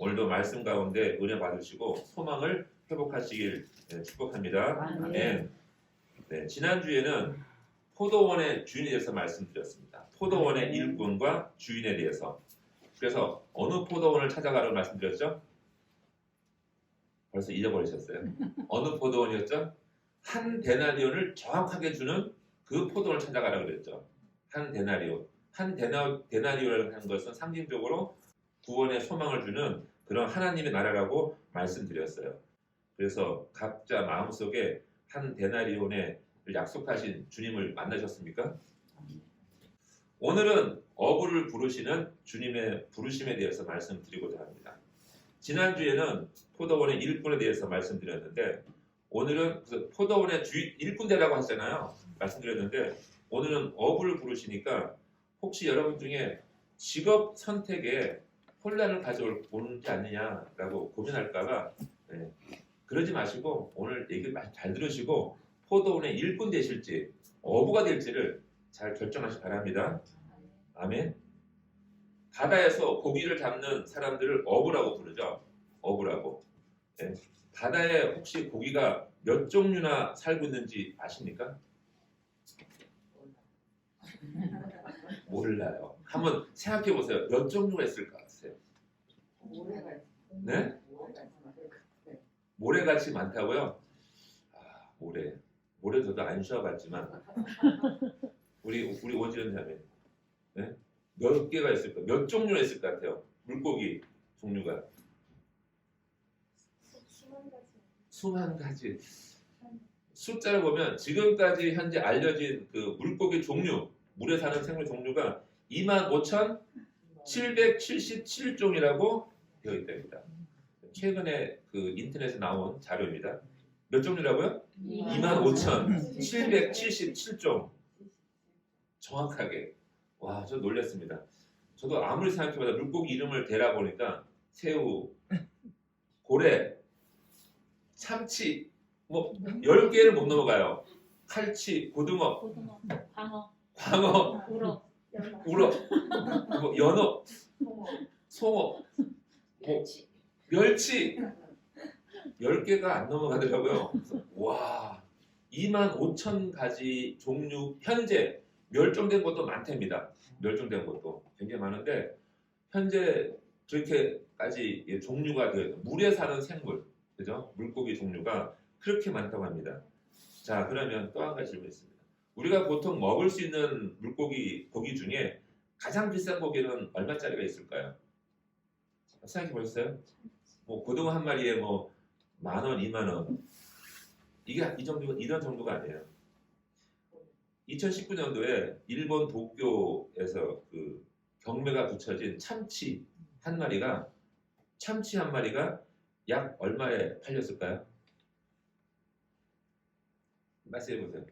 오늘도 말씀 가운데 은혜 받으시고 소망을 회복하시길 축복합니다. 아멘. 네, 지난주에는 포도원의 주인에 대해서 말씀드렸습니다. 포도원의 일꾼과 주인에 대해서. 그래서 어느 포도원을 찾아가라고 말씀드렸죠? 벌써 잊어버리셨어요? 어느 포도원이었죠? 한 데나리온을 정확하게 주는 그 포도원을 찾아가라고 그랬죠. 한 데나리온. 한 데나리온이라는 하는 것은 상징적으로 구원의 소망을 주는 그런 하나님의 나라라고 말씀드렸어요. 그래서 각자 마음속에 한 데나리온에 약속하신 주님을 만나셨습니까? 오늘은 어부를 부르시는 주님의 부르심에 대해서 말씀드리고자 합니다. 지난주에는 포도원의 일꾼에 대해서 말씀드렸는데 오늘은 포도원의 일꾼 되라고 하잖아요. 말씀드렸는데 오늘은 어부를 부르시니까 혹시 여러분 중에 직업 선택에 혼란을 가져오지 않느냐라고 고민할까봐 그러지 마시고 오늘 얘기 잘 들으시고 포도원의 일꾼 되실지 어부가 될지를 잘 결정하시기 바랍니다. 아멘. 바다에서 고기를 잡는 사람들을 어부라고 부르죠. 어부라고. 바다에 혹시 고기가 몇 종류나 살고 있는지 아십니까? 몰라요. 한번 생각해 보세요. 몇 종류가 있을까 같아요? 네? 모래같이 많다고요? 아, 모래 저도 안 쉬어봤지만 우리 오지연 자매 몇 개가 있을까? 몇 종류가 있을 것 같아요? 물고기 종류가 수만 가지. 숫자를 보면 지금까지 현재 알려진 그 물고기 종류, 물에 사는 생물 종류가 25,777종이라고 되어 있답니다. 최근에 그 인터넷에 나온 자료입니다. 몇 종류라고요? 25,777종. 정확하게. 와, 저 놀랐습니다. 저도 아무리 생각해봐도 물고기 이름을 대라 보니까 새우, 고래, 참치, 뭐 10개를 못 넘어가요. 칼치, 고등어, 광어, 우럭, 뭐 연어, 송어, 멸치 10개가 안 넘어가더라고요. 와, 25,000가지 종류 현재 멸종된 것도 많답니다. 멸종된 것도 굉장히 많은데 현재 저렇게까지 종류가 되어 물에 사는 생물, 그죠? 물고기 종류가 그렇게 많다고 합니다. 자, 그러면 또 한 가지 질문이 있습니다. 우리가 보통 먹을 수 있는 고기 중에 가장 비싼 고기는 얼마짜리가 있을까요? 생각해 보셨어요? 뭐 고등어 한 마리에 뭐 10,000원, 20,000원. 이게 이런 정도가 아니에요. 2019년도에 일본 도쿄에서 그 경매가 붙여진 참치 한 마리가 약 얼마에 팔렸을까요? 말씀해 보세요.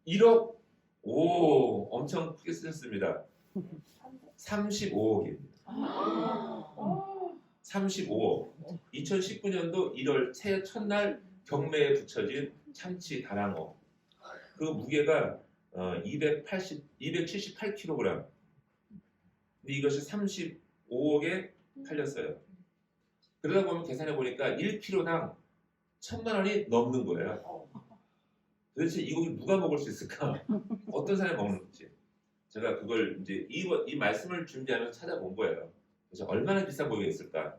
1억? 오, 엄청 크게 쓰셨습니다. 35억입니다. 35억. 2019년도 1월 새해 첫날 경매에 붙여진 참치 다랑어. 그 무게가 278kg. 근데 이것이 35억에 팔렸어요. 그러다 보면 계산해 보니까 1kg당 1,000만 원이 넘는 거예요. 도대체 이 고기 누가 먹을 수 있을까? 어떤 사람이 먹는지. 제가 그걸 이제 이 말씀을 준비하면서 찾아본 거예요. 그래서 얼마나 비싼 고기가 있을까?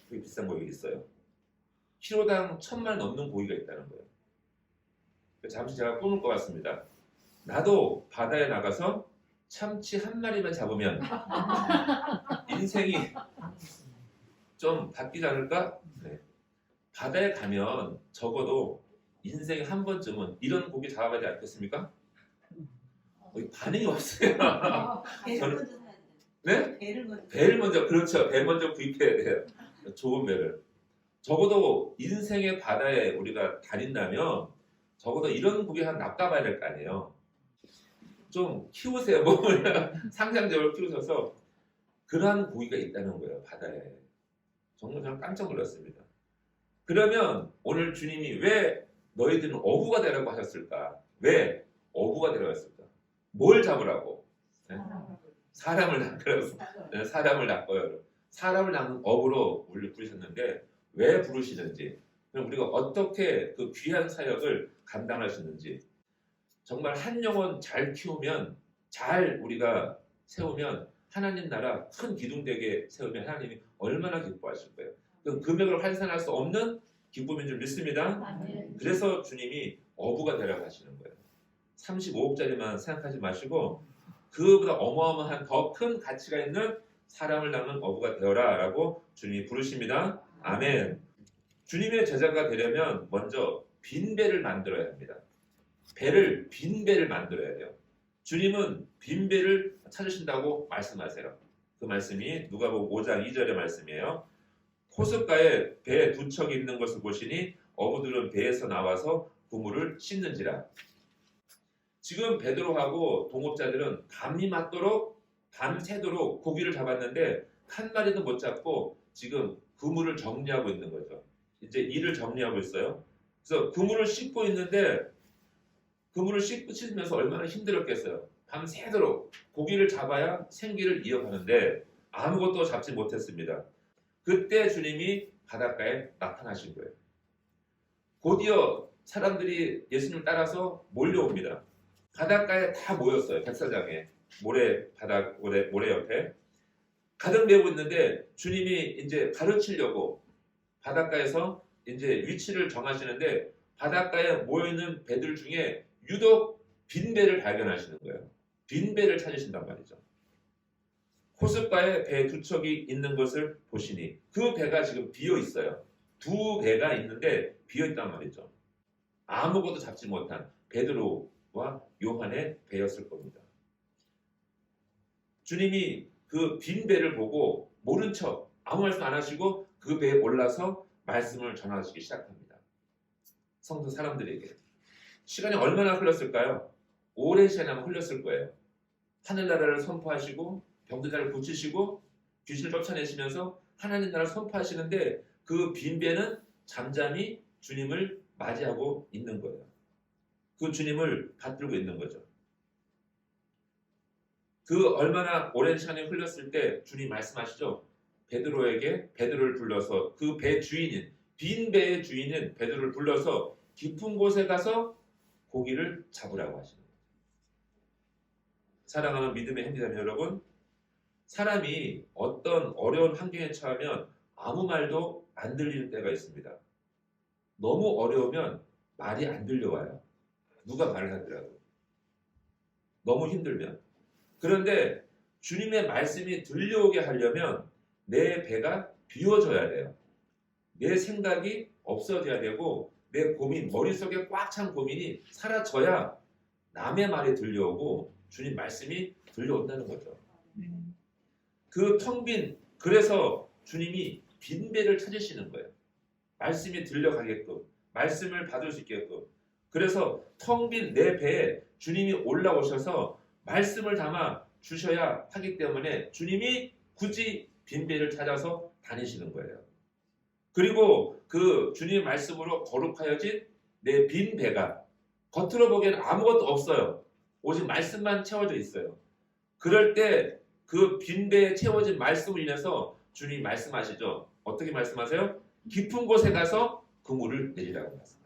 되게 비싼 고기가 있어요. 키로당 1,000만 원 넘는 고기가 있다는 거예요. 잠시 제가 꿈을 꿔봤습니다. 나도 바다에 나가서 참치 한 마리만 잡으면 인생이 좀 바뀌지 않을까? 네. 바다에 가면 적어도 인생에 한 번쯤은 이런 고기 잡아가지 않겠습니까? 반응이 없어요. 저는 네? 배를 먼저 그렇죠. 배 먼저 구입해야 돼요. 좋은 배를. 적어도 인생의 바다에 우리가 다닌다면 적어도 이런 고기 한 낚아봐야 될 거 아니에요. 좀 키우세요. 몸을 상상적으로 키우셔서 그러한 고기가 있다는 거예요. 바다에. 정말 저는 깜짝 놀랐습니다. 그러면 오늘 주님이 왜 너희들은 어부가 되라고 하셨을까? 왜 어부가 되라고 했을까? 뭘 잡으라고? 네? 사람을 낚으라고. 네, 사람을 낚아요. 사람을 낳는 어부로 우리를 부르셨는데 왜 부르시는지, 그럼 우리가 어떻게 그 귀한 사역을 감당할 수 있는지, 정말 한 영혼 잘 키우면, 잘 우리가 세우면 하나님 나라 큰 기둥되게 세우면 하나님이 얼마나 기뻐하실 거예요. 그 금액을 환산할 수 없는 기쁨인 줄 믿습니다. 그래서 주님이 어부가 되라고 하시는 거예요. 35억짜리만 생각하지 마시고 그보다 어마어마한 더 큰 가치가 있는 사람을 낳는 어부가 되어라 라고 주님이 부르십니다. 아멘. 주님의 제자가 되려면 먼저 빈 배를 만들어야 합니다. 빈 배를 만들어야 돼요. 주님은 빈 배를 찾으신다고 말씀하세요. 그 말씀이 누가복음 5장 2절의 말씀이에요. 호숫가에 배 두 척이 있는 것을 보시니 어부들은 배에서 나와서 그물을 씻는지라. 지금 베드로하고 동업자들은 밤이 맞도록 밤새도록 고기를 잡았는데 한 마리도 못 잡고 지금 그물을 정리하고 있는 거죠. 이제 일을 정리하고 있어요. 그래서 그물을 씻고 있는데 그물을 씻으면서 얼마나 힘들었겠어요. 밤새도록 고기를 잡아야 생기를 이어가는데 아무것도 잡지 못했습니다. 그때 주님이 바닷가에 나타나신 거예요. 곧이어 사람들이 예수님을 따라서 몰려옵니다. 바닷가에 다 모였어요. 백사장에 모래 옆에 가득 메고 있는데 주님이 이제 가르치려고 바닷가에서 이제 위치를 정하시는데 바닷가에 모여 있는 배들 중에 유독 빈 배를 발견하시는 거예요. 빈 배를 찾으신단 말이죠. 호숫가에 배 두 척이 있는 것을 보시니 그 배가 지금 비어 있어요. 두 배가 있는데 비어 있단 말이죠. 아무것도 잡지 못한 베드로와 요한의 배였을 겁니다. 주님이 그 빈 배를 보고 모른 척 아무 말씀 안 하시고 그 배에 올라서 말씀을 전하시기 시작합니다. 성도 사람들에게. 시간이 얼마나 흘렀을까요? 오랜 시간이 흘렀을 거예요. 하늘나라를 선포하시고 병들자를 고치시고 귀신을 쫓아내시면서 하나님 나라를 선포하시는데 그 빈 배는 잠잠히 주님을 맞이하고 있는 거예요. 그 주님을 받들고 있는 거죠. 그 얼마나 오랜 시간이 흘렀을 때 주님 말씀하시죠. 베드로를 불러서 그 배 주인인 빈 배의 주인인 베드로를 불러서 깊은 곳에 가서 고기를 잡으라고 하시는 거예요. 사랑하는 믿음의 형제자매 여러분, 사람이 어떤 어려운 환경에 처하면 아무 말도 안 들리는 때가 있습니다. 너무 어려우면 말이 안 들려와요. 누가 말을 하더라도. 너무 힘들면. 그런데 주님의 말씀이 들려오게 하려면 내 배가 비워져야 돼요. 내 생각이 없어져야 되고 내 고민, 머릿속에 꽉 찬 고민이 사라져야 남의 말이 들려오고 주님 말씀이 들려온다는 거죠. 그 텅 빈, 그래서 주님이 빈 배를 찾으시는 거예요. 말씀이 들려가게끔, 말씀을 받을 수 있게끔. 그래서 텅 빈 내 배에 주님이 올라오셔서 말씀을 담아 주셔야 하기 때문에 주님이 굳이 빈 배를 찾아서 다니시는 거예요. 그리고 그 주님의 말씀으로 거룩하여진 내 빈 배가 겉으로 보기에는 아무것도 없어요. 오직 말씀만 채워져 있어요. 그럴 때 그 빈 배에 채워진 말씀을 인해서 주님이 말씀하시죠. 어떻게 말씀하세요? 깊은 곳에 가서 그물을 내리라고 말씀합니다.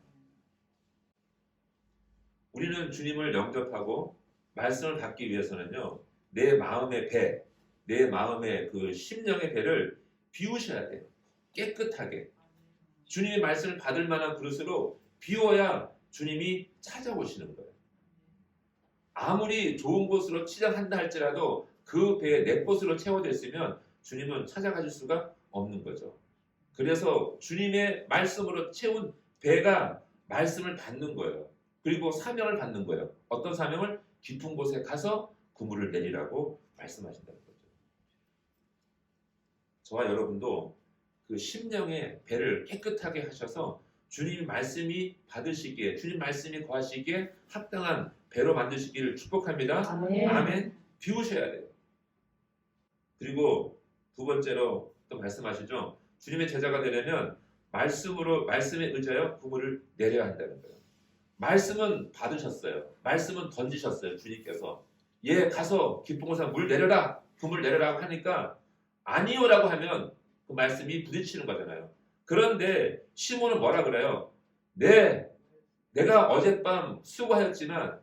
우리는 주님을 영접하고 말씀을 받기 위해서는요. 내 마음의 배, 내 마음의 그 심령의 배를 비우셔야 돼요. 깨끗하게. 주님의 말씀을 받을 만한 그릇으로 비워야 주님이 찾아오시는 거예요. 아무리 좋은 곳으로 치장한다 할지라도 그 배에 내 것으로 채워져 있으면 주님은 찾아가실 수가 없는 거죠. 그래서 주님의 말씀으로 채운 배가 말씀을 받는 거예요. 그리고 사명을 받는 거예요. 어떤 사명을? 깊은 곳에 가서 그물을 내리라고 말씀하신다는 거죠. 저와 여러분도 그 심령의 배를 깨끗하게 하셔서 주님 말씀이 받으시기에, 주님 말씀이 거하시기에 합당한 배로 만드시기를 축복합니다. 아멘. 아멘. 비우셔야 돼요. 그리고 두 번째로 또 말씀하시죠. 주님의 제자가 되려면 말씀에 의지하여 그물을 내려야 한다는 거예요. 말씀은 받으셨어요. 말씀은 던지셨어요. 주님께서. 가서 깊은 곳에 물 내려라, 그물 내려라 하니까 아니요라고 하면 그 말씀이 부딪히는 거잖아요. 그런데 시몬은 뭐라 그래요? 네, 내가 어젯밤 수고하였지만,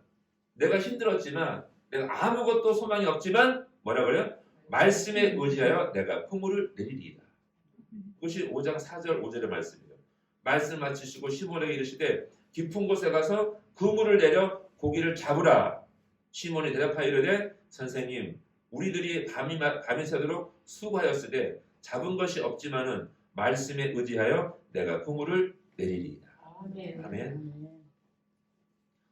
내가 힘들었지만, 내가 아무것도 소망이 없지만 뭐라 그래요? 말씀에 의지하여 내가 풍물을 내리리이다. 그것이 5장 4절 5절의 말씀이에요. 말씀 마치시고 시몬에게 이르시되 깊은 곳에 가서 그물을 내려 고기를 잡으라. 시몬이 대답하여 이르되 선생님, 우리들이 밤이 새도록 수고하였으되 잡은 것이 없지만은 말씀에 의지하여 내가 그물을 내리리이다. 아멘.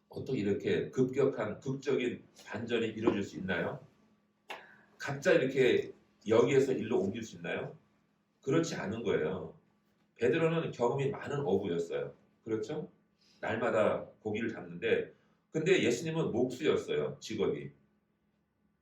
어떻게 이렇게 급격한 극적인 반전이 이루어질 수 있나요? 각자 이렇게 여기에서 일로 옮길 수 있나요? 그렇지 않은 거예요. 베드로는 경험이 많은 어부였어요. 그렇죠? 날마다 고기를 잡는데, 근데 예수님은 목수였어요. 직업이.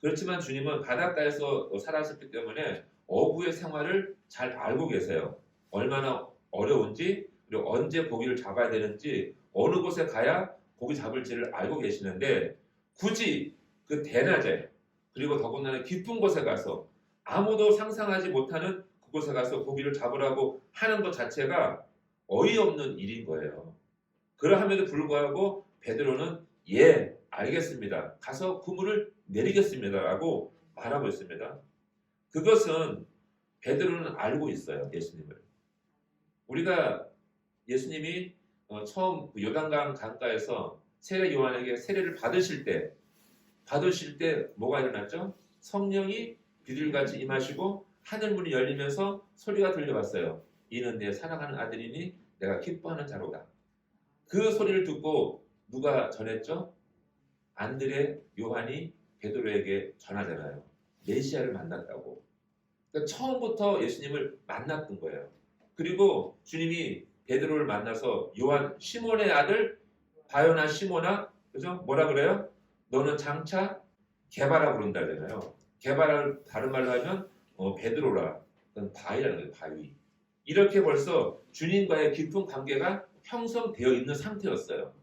그렇지만 주님은 바닷가에서 살았기 때문에 어부의 생활을 잘 알고 계세요. 얼마나 어려운지, 그리고 언제 고기를 잡아야 되는지, 어느 곳에 가야 고기 잡을지를 알고 계시는데, 굳이 그 대낮에, 그리고 더군다나 깊은 곳에 가서 아무도 상상하지 못하는 그곳에 가서 고기를 잡으라고 하는 것 자체가 어이없는 일인 거예요. 그러함에도 불구하고 베드로는 예, 알겠습니다. 가서 그물을 내리겠습니다라고 말하고 있습니다. 그것은 베드로는 알고 있어요. 예수님을. 우리가 예수님이 처음 요단강 강가에서 세례 요한에게 세례를 받으실 때 뭐가 일어났죠? 성령이 비둘기같이 임하시고 하늘문이 열리면서 소리가 들려왔어요. 이는 내 사랑하는 아들이니 내가 기뻐하는 자로다. 그 소리를 듣고 누가 전했죠? 안드레, 요한이 베드로에게 전하잖아요. 메시아를 만났다고. 그러니까 처음부터 예수님을 만났던 거예요. 그리고 주님이 베드로를 만나서 요한, 시몬의 아들 바요나 시몬아, 그죠? 뭐라 그래요? 너는 장차 게바라 부른다잖아요. 게바라를 다른 말로 하면 베드로라, 그건 바위라는 거예요. 바위. 이렇게 벌써 주님과의 깊은 관계가 형성되어 있는 상태였어요.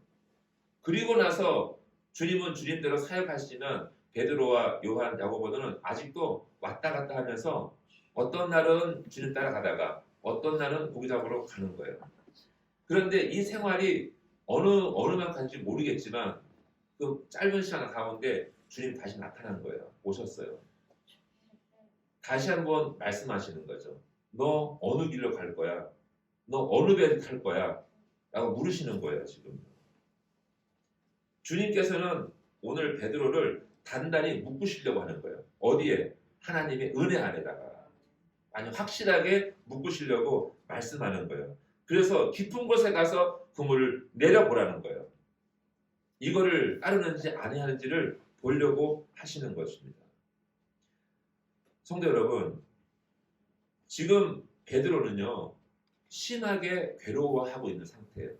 그리고 나서 주님은 주님대로 사역하시지만 베드로와 요한, 야고보는 아직도 왔다 갔다 하면서 어떤 날은 주님 따라가다가 어떤 날은 고기 잡으러 가는 거예요. 그런데 이 생활이 어느 만큼인지 모르겠지만 그 짧은 시간 가운데 주님 다시 나타난 거예요. 오셨어요. 다시 한번 말씀하시는 거죠. 너 어느 길로 갈 거야? 너 어느 배를 탈 거야? 라고 물으시는 거예요. 지금. 주님께서는 오늘 베드로를 단단히 묶으시려고 하는 거예요. 어디에? 하나님의 은혜 안에다가. 아니 확실하게 묶으시려고 말씀하는 거예요. 그래서 깊은 곳에 가서 그물을 내려보라는 거예요. 이거를 따르는지 아니하는지를 보려고 하시는 것입니다. 성도 여러분, 지금 베드로는요 심하게 괴로워하고 있는 상태예요.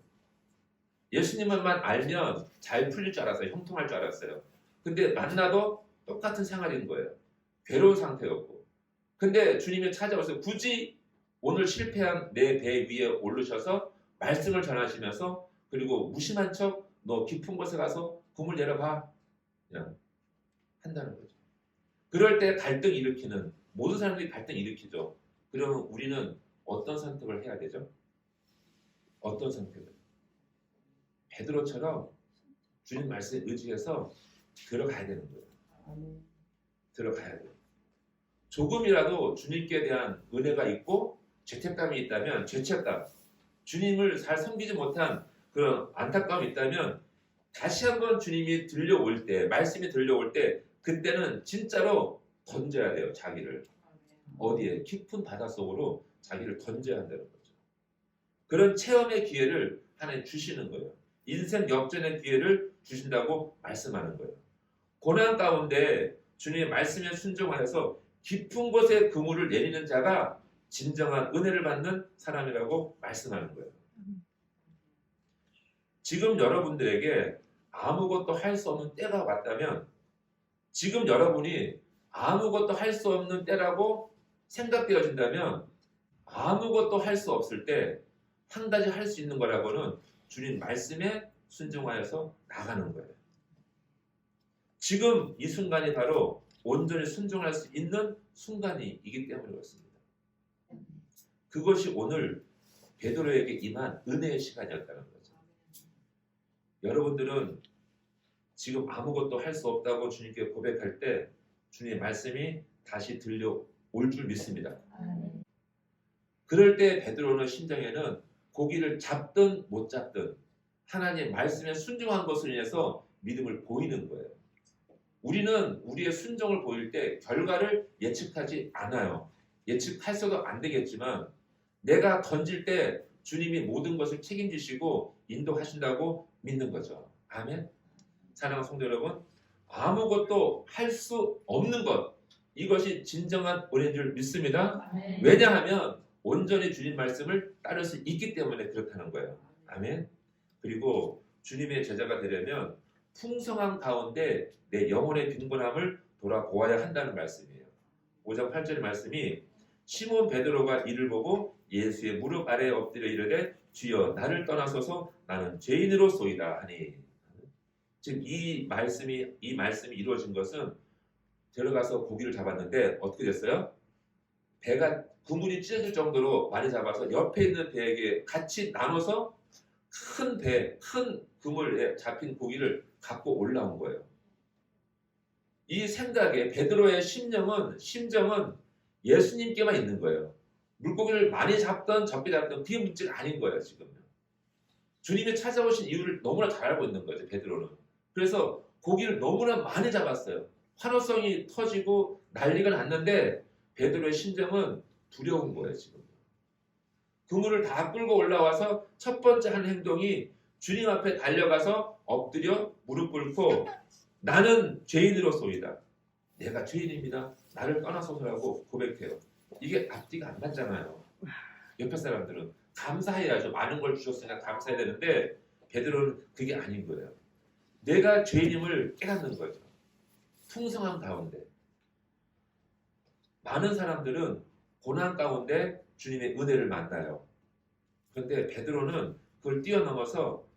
예수님만 알면 잘 풀릴 줄 알았어요. 형통할 줄 알았어요. 근데 만나도 똑같은 생활인 거예요. 괴로운 상태였고. 근데 주님이 찾아와서 굳이 오늘 실패한 내 배 위에 오르셔서 말씀을 전하시면서 그리고 무심한 척 너 깊은 곳에 가서 그물 내려봐. 그냥 한다는 거죠. 그럴 때 갈등 일으키는 모든 사람들이 갈등 일으키죠. 그러면 우리는 어떤 선택을 해야 되죠? 어떤 선택을? 베드로처럼 주님 말씀에 의지해서 들어가야 되는 거예요. 들어가야 돼요. 조금이라도 주님께 대한 은혜가 있고 죄책감이 있다면 죄책감, 주님을 잘 섬기지 못한 그런 안타까움이 있다면 다시 한번 주님이 들려올 때, 말씀이 들려올 때 그때는 진짜로 던져야 돼요. 자기를. 어디에? 깊은 바닷속으로 자기를 던져야 한다는 거죠. 그런 체험의 기회를 하나님 주시는 거예요. 인생 역전의 기회를 주신다고 말씀하는 거예요. 고난 가운데 주님의 말씀에 순종하여서 깊은 곳에 그물을 내리는 자가 진정한 은혜를 받는 사람이라고 말씀하는 거예요. 지금 여러분들에게 아무것도 할 수 없는 때가 왔다면 지금 여러분이 아무것도 할 수 없는 때라고 생각되어진다면 아무것도 할 수 없을 때 한 가지 할 수 있는 거라고는 주님 말씀에 순종하여서 나가는 거예요. 지금 이 순간이 바로 온전히 순종할 수 있는 순간이기 때문에 그렇습니다. 그것이 오늘 베드로에게 임한 은혜의 시간이었다는 거죠. 여러분들은 지금 아무것도 할 수 없다고 주님께 고백할 때 주님의 말씀이 다시 들려올 줄 믿습니다. 그럴 때 베드로는 심정에는 고기를 잡든 못 잡든 하나님의 말씀에 순종한 것으로 인해서 믿음을 보이는 거예요. 우리는 우리의 순종을 보일 때 결과를 예측하지 않아요. 예측해서도 안 되겠지만 내가 던질 때 주님이 모든 것을 책임지시고 인도하신다고 믿는 거죠. 아멘. 사랑하는 성도 여러분, 아무것도 할 수 없는 것, 이것이 진정한 은혜인 줄 믿습니다. 왜냐하면 온전히 주님 말씀을 따를 수 있기 때문에 그렇다는 거예요. 아멘. 그리고 주님의 제자가 되려면 풍성한 가운데 내 영혼의 빈곤함을 돌아보아야 한다는 말씀이에요. 5장 8절의 말씀이 시몬 베드로가 이를 보고 예수의 무릎 아래에 엎드려 이르되 주여 나를 떠나소서 나는 죄인으로소이다 하니. 지금 이 말씀이 이루어진 것은 들어가서 고기를 잡았는데 어떻게 됐어요? 배가 그물이 찢어질 정도로 많이 잡아서 옆에 있는 배에게 같이 나눠서 큰 그물에 잡힌 고기를 갖고 올라온 거예요. 이 생각에 베드로의 심정은 예수님께만 있는 거예요. 물고기를 많이 잡던 적게 잡던 그게 문제가 아닌 거예요. 지금 주님이 찾아오신 이유를 너무나 잘 알고 있는 거죠. 베드로는. 그래서 고기를 너무나 많이 잡았어요. 환호성이 터지고 난리가 났는데 베드로의 심정은 두려운 거예요. 지금 그물을 다 끌고 올라와서 첫 번째 한 행동이 주님 앞에 달려가서 엎드려 무릎 꿇고 나는 죄인으로소이다. 내가 죄인입니다. 나를 떠나소서라고 고백해요. 이게 앞뒤가 안 맞잖아요. 옆에 사람들은 감사해야죠. 많은 걸 주셨으니까 감사해야 되는데 베드로는 그게 아닌 거예요. 내가 죄인임을 깨닫는 거죠. 풍성한 가운데. 많은 사람들은 고난 가운데 주님의 은혜를 만나요. 그런데 베드로는 그걸 뛰어넘어서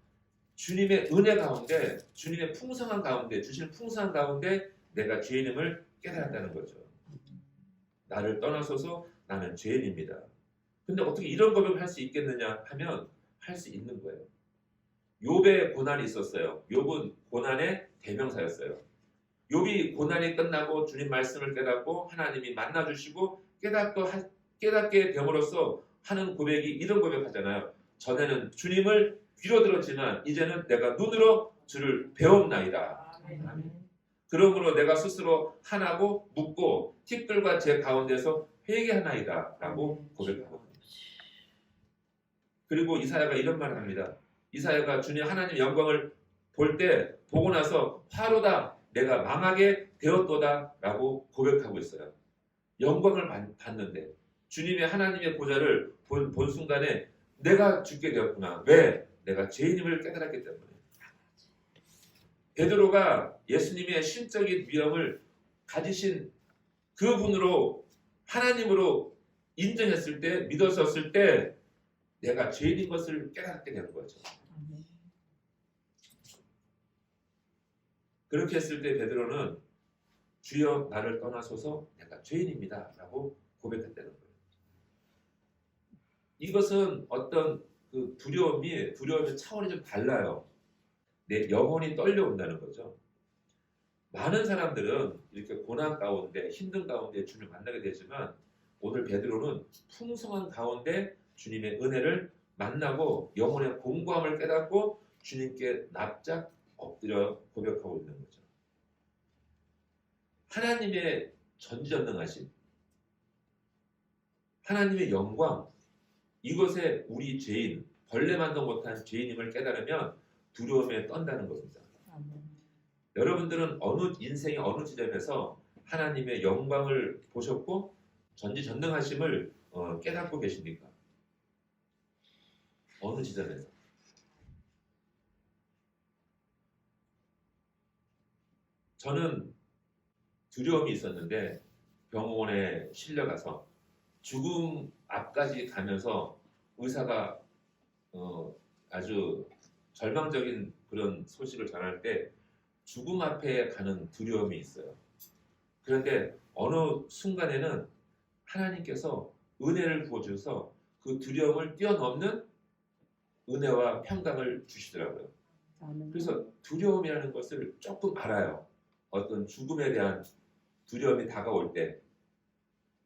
주님의 은혜 가운데, 주님의 풍성한 가운데, 주신 풍성한 가운데 내가 죄인임을 깨달았다는 거죠. 나를 떠나소서 나는 죄인입니다. 근데 어떻게 이런 고백을 할 수 있겠느냐 하면 할 수 있는 거예요. 욥의 고난이 있었어요. 욥은 고난의 대명사였어요. 욥이 고난이 끝나고 주님 말씀을 깨닫고 하나님이 만나주시고 깨닫게 됨으로써 하는 고백이 이런 고백하잖아요. 전에는 주님을 귀로 들었지만 이제는 내가 눈으로 주를 배웠나이다. 그러므로 내가 스스로 하나고 묻고 티끌과 제 가운데서 회개하나이다 라고 고백하거든요. 그리고 이사야가 이런 말을 합니다. 이사야가 주님 하나님 영광을 볼 때 보고 나서 화로다 내가 망하게 되었도다 라고 고백하고 있어요. 영광을 봤는데 주님의 하나님의 보좌를 본 순간에 내가 죽게 되었구나. 왜? 내가 죄인임을 깨달았기 때문에. 베드로가 예수님의 신적인 위엄을 가지신 그분으로 하나님으로 인정했을 때 믿었었을 때 내가 죄인인 것을 깨닫게 되는 거죠. 그렇게 했을 때 베드로는 주여 나를 떠나소서 내가 죄인입니다 라고 고백했다는 거예요. 이것은 어떤 그 두려움의 차원이 좀 달라요. 내 영혼이 떨려온다는 거죠. 많은 사람들은 이렇게 고난 가운데 힘든 가운데 주님을 만나게 되지만 오늘 베드로는 풍성한 가운데 주님의 은혜를 만나고 영혼의 공고함을 깨닫고 주님께 납작 엎드려 고백하고 있는 거죠. 하나님의 전지전능하심, 하나님의 영광, 이것에 우리 죄인, 벌레만도 못한 죄인임을 깨달으면 두려움에 떤다는 겁니다. 여러분들은 인생의 어느 지점에서 하나님의 영광을 보셨고 전지전능하심을 깨닫고 계십니까? 어느 지점에서? 저는 두려움이 있었는데 병원에 실려가서 죽음 앞까지 가면서 의사가 아주 절망적인 그런 소식을 전할 때 죽음 앞에 가는 두려움이 있어요. 그런데 어느 순간에는 하나님께서 은혜를 부어주셔서 그 두려움을 뛰어넘는 은혜와 평강을 주시더라고요. 그래서 두려움이라는 것을 조금 알아요. 어떤 죽음에 대한 두려움이 다가올 때.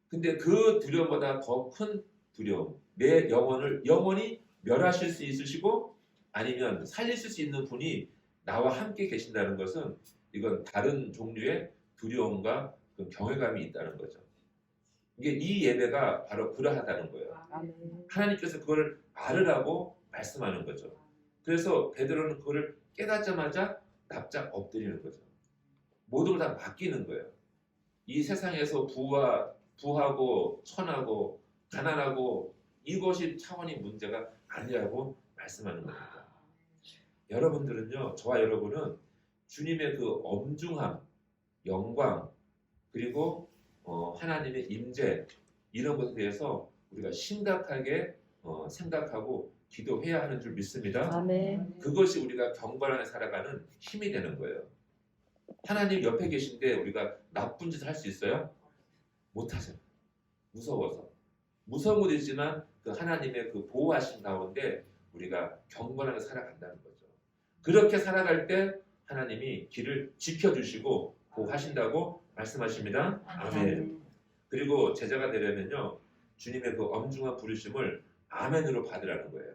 근데 그 두려움보다 더 큰 두려움, 내 영혼을 영원히 멸하실 수 있으시고 아니면 살리실 수 있는 분이 나와 함께 계신다는 것은 이건 다른 종류의 두려움과 그 경외감이 있다는 거죠. 이게 이 예배가 바로 그러하다는 거예요. 하나님께서 그걸 알으라고 말씀하는 거죠. 그래서 베드로는 그거를 깨닫자마자 납작 엎드리는 거죠. 모든 걸 다 맡기는 거예요. 이 세상에서 부하고 천하고 가난하고 이것이 차원이 문제가 아니라고 말씀하는 겁니다. 여러분들은요, 저와 여러분은 주님의 그 엄중함, 영광, 그리고 하나님의 임재 이런 것에 대해서 우리가 심각하게 생각하고 기도해야 하는 줄 믿습니다. 아멘. 그것이 우리가 경건 안에 살아가는 힘이 되는 거예요. 하나님 옆에 계신데 우리가 나쁜 짓을 할 수 있어요? 못하죠. 무서워서. 무서운 것도 있지만 그 하나님의 그 보호하신 가운데 우리가 경건하게 살아간다는 거죠. 그렇게 살아갈 때 하나님이 길을 지켜주시고 보호하신다고 말씀하십니다. 아멘. 그리고 제자가 되려면요, 주님의 그 엄중한 부르심을 아멘으로 받으라는 거예요.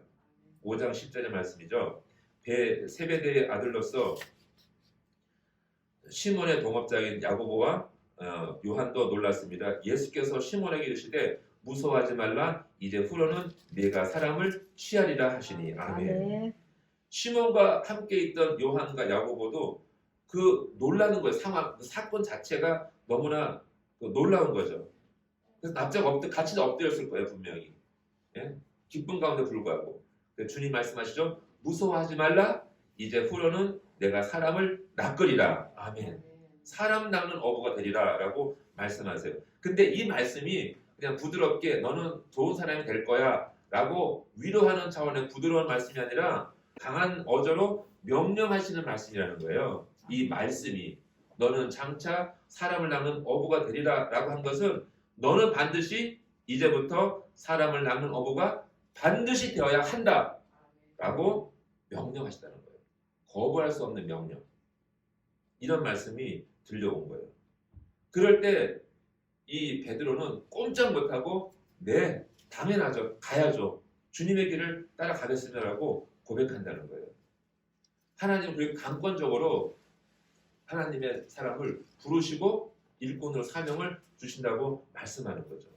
5장 10절의 말씀이죠. 세베대의 아들로서 시몬의 동업자인 야고보와 요한도 놀랐습니다. 예수께서 시몬에게 이르시되 무서워하지 말라, 이제 후로는 네가 사람을 취하리라 하시니. 아멘. 시몬과 함께 있던 요한과 야고보도 그 놀라는 거예요. 상황, 그 사건 자체가 너무나 놀라운 거죠. 그래서 납작 같이 엎드렸을 거예요, 분명히. 예? 기쁨 가운데 불구하고. 주님 말씀하시죠. 무서워하지 말라, 이제 후로는 내가 사람을 낚으리라. 아멘. 사람 낚는 어부가 되리라 라고 말씀하세요. 근데 이 말씀이 그냥 부드럽게 너는 좋은 사람이 될 거야 라고 위로하는 차원의 부드러운 말씀이 아니라 강한 어조로 명령하시는 말씀이라는 거예요. 이 말씀이 너는 장차 사람을 낚는 어부가 되리라 라고 한 것은 너는 반드시 이제부터 사람을 낚는 어부가 반드시 되어야 한다 라고 명령하시다는 거예요. 거부할 수 없는 명령. 이런 말씀이 들려온 거예요. 그럴 때 이 베드로는 꼼짝 못하고 네, 당연하죠. 가야죠. 주님의 길을 따라가겠습니다라고 고백한다는 거예요. 하나님은 그렇게 강권적으로 하나님의 사람을 부르시고 일꾼으로 사명을 주신다고 말씀하는 거죠.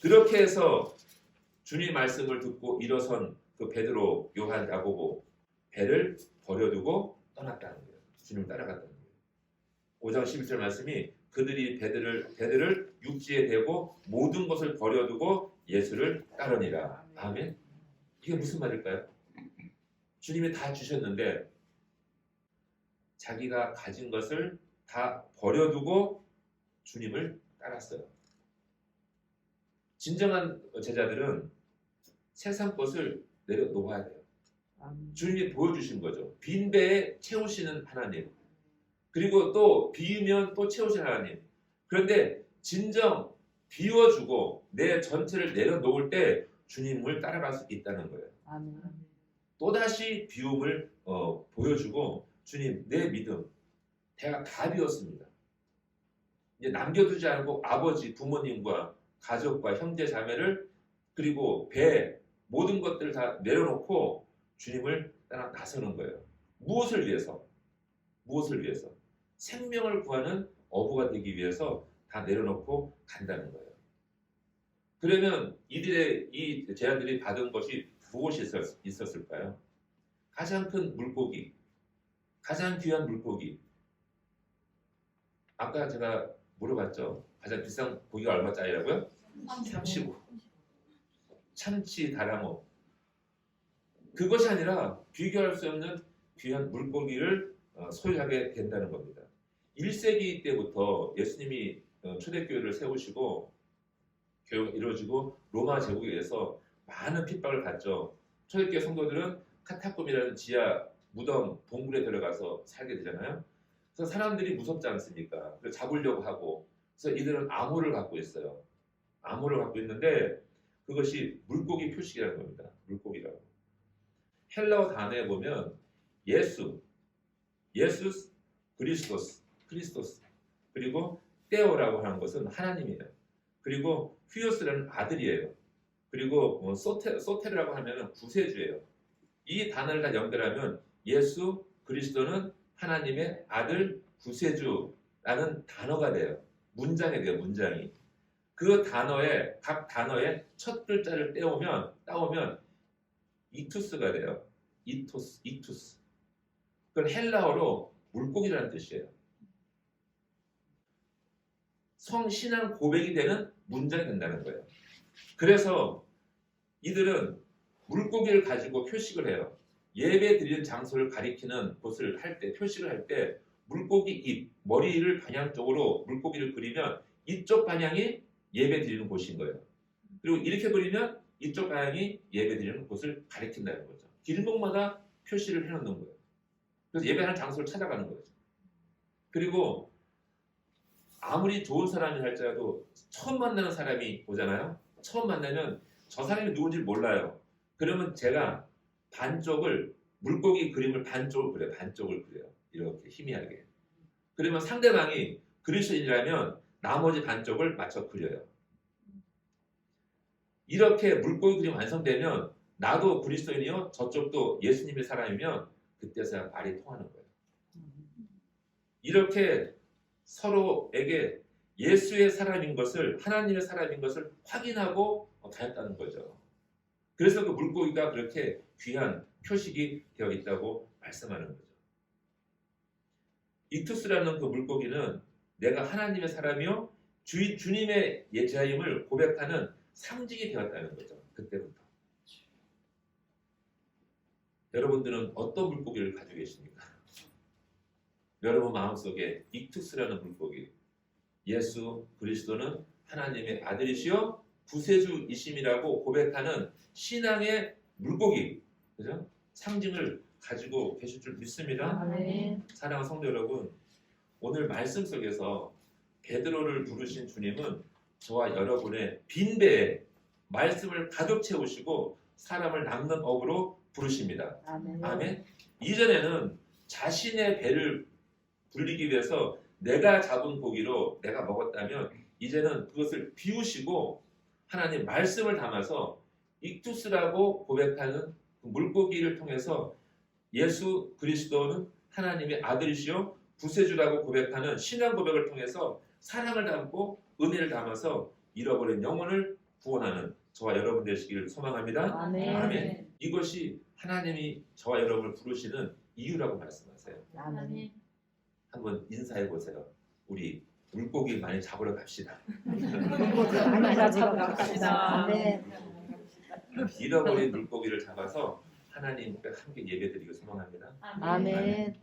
그렇게 해서 주님 말씀을 듣고 일어선 그 베드로, 요한, 야고보 배를 버려두고 떠났다는 거예요. 주님을 따라갔다는 거예요. 5장 11절 말씀이 그들이 배들을 육지에 대고 모든 것을 버려두고 예수를 따르니라. 아멘. 이게 무슨 말일까요? 주님이 다 주셨는데 자기가 가진 것을 다 버려두고 주님을 따랐어요. 진정한 제자들은 세상 것을 내려놓아야 돼요. 주님이 보여주신 거죠. 빈 배에 채우시는 하나님. 그리고 또 비우면 또 채우시는 하나님. 그런데 진정 비워주고 내 전체를 내려놓을 때 주님을 따라갈 수 있다는 거예요. 아멘. 또다시 비움을 보여주고 주님 내 믿음 내가 다 비웠습니다. 이제 남겨두지 않고 아버지 부모님과 가족과 형제 자매를 그리고 배 모든 것들을 다 내려놓고 주님을 따라 나서는 거예요. 무엇을 위해서? 무엇을 위해서? 생명을 구하는 어부가 되기 위해서 다 내려놓고 간다는 거예요. 그러면 이 제자들이 받은 것이 무엇이 있었을까요? 가장 큰 물고기, 가장 귀한 물고기. 아까 제가 물어봤죠. 가장 비싼 고기가 얼마짜리라고요? 35. 참치, 다랑어. 그것이 아니라 비교할 수 없는 귀한 물고기를 소유하게 된다는 겁니다. 1세기 때부터 예수님이 초대교회를 세우시고 교회가 이루어지고 로마 제국에 의해서 많은 핍박을 받죠. 초대교회 성도들은 카타콤이라는 지하 무덤 동굴에 들어가서 살게 되잖아요. 그래서 사람들이 무섭지 않습니까? 그래서 잡으려고 하고. 그래서 이들은 암호를 갖고 있어요. 암호를 갖고 있는데 그것이 물고기 표식이라는 겁니다. 물고기라고. 헬라어 단어에 보면 예수, 예수스, 크리스토스, 그리고 테오라고 하는 것은 하나님이에요. 그리고 휘오스라는 아들이에요. 그리고 소테르라고 하면 구세주예요. 이 단어를 다 연결하면 예수 그리스도는 하나님의 아들 구세주라는 단어가 돼요. 문장이 돼요. 문장이. 그 단어에 각 단어의 첫 글자를 따오면 이투스가 돼요. 이투스. 그건 헬라어로 물고기라는 뜻이에요. 성신앙 고백이 되는 문장이 된다는 거예요. 그래서 이들은 물고기를 가지고 표식을 해요. 예배 드리는 장소를 가리키는 곳을 할 때, 표식을 할 때 물고기 입, 머리를 방향 쪽으로 물고기를 그리면 이쪽 방향이 예배 드리는 곳인 거예요. 그리고 이렇게 그리면 이쪽 방향이 예배 드리는 곳을 가리킨다는 거죠. 길목마다 표시를 해놓는 거예요. 그래서 예배하는 장소를 찾아가는 거죠. 그리고 아무리 좋은 사람이 할지라도 처음 만나는 사람이 오잖아요. 처음 만나면 저 사람이 누군지 몰라요. 그러면 제가 반쪽을 물고기 그림을 반쪽을 그려요. 이렇게 희미하게. 그러면 상대방이 그리스도인이라면 나머지 반쪽을 맞춰 그려요. 이렇게 물고기 그림 완성되면 나도 그리스도인이요 저쪽도 예수님의 사람이면 그때서야 말이 통하는 거예요. 이렇게 서로에게 예수의 사람인 것을 하나님의 사람인 것을 확인하고 다녔다는 거죠. 그래서 그 물고기가 그렇게 귀한 표식이 되어 있다고 말씀하는 거죠. 이투스라는 그 물고기는 내가 하나님의 사람이요 주님의 예자임을 고백하는 상징이 되었다는 거죠. 그때부터. 여러분들은 어떤 물고기를 가지고 계십니까? 여러분 마음속에 이투스라는 물고기, 예수 그리스도는 하나님의 아들이시요 구세주이심이라고 고백하는 신앙의 물고기, 그죠? 상징을 가지고 계실 줄 믿습니다. 아멘. 사랑하는 성도 여러분, 오늘 말씀 속에서 베드로를 부르신 주님은 저와 여러분의 빈배에 말씀을 가득 채우시고 사람을 낚는 업으로 부르십니다. 아멘. 아멘. 이전에는 자신의 배를 불리기 위해서 내가 잡은 고기로 내가 먹었다면 이제는 그것을 비우시고 하나님 말씀을 담아서 익투스라고 고백하는 그 물고기를 통해서 예수 그리스도는 하나님의 아들이시요 구세주라고 고백하는 신앙 고백을 통해서 사랑을 담고 은혜를 담아서 잃어버린 영혼을 구원하는 저와 여러분 되시기를 소망합니다. 아멘. 아멘. 이것이 하나님이 저와 여러분을 부르시는 이유라고 말씀하세요. 아멘. 한번 인사해 보세요. 우리 물고기 많이 잡으러 갑시다. 많이 잡으러 갑시다. 아멘. 잃어버린 물고기를 잡아서 하나님과 함께 예배드리고 소망합니다. 아멘.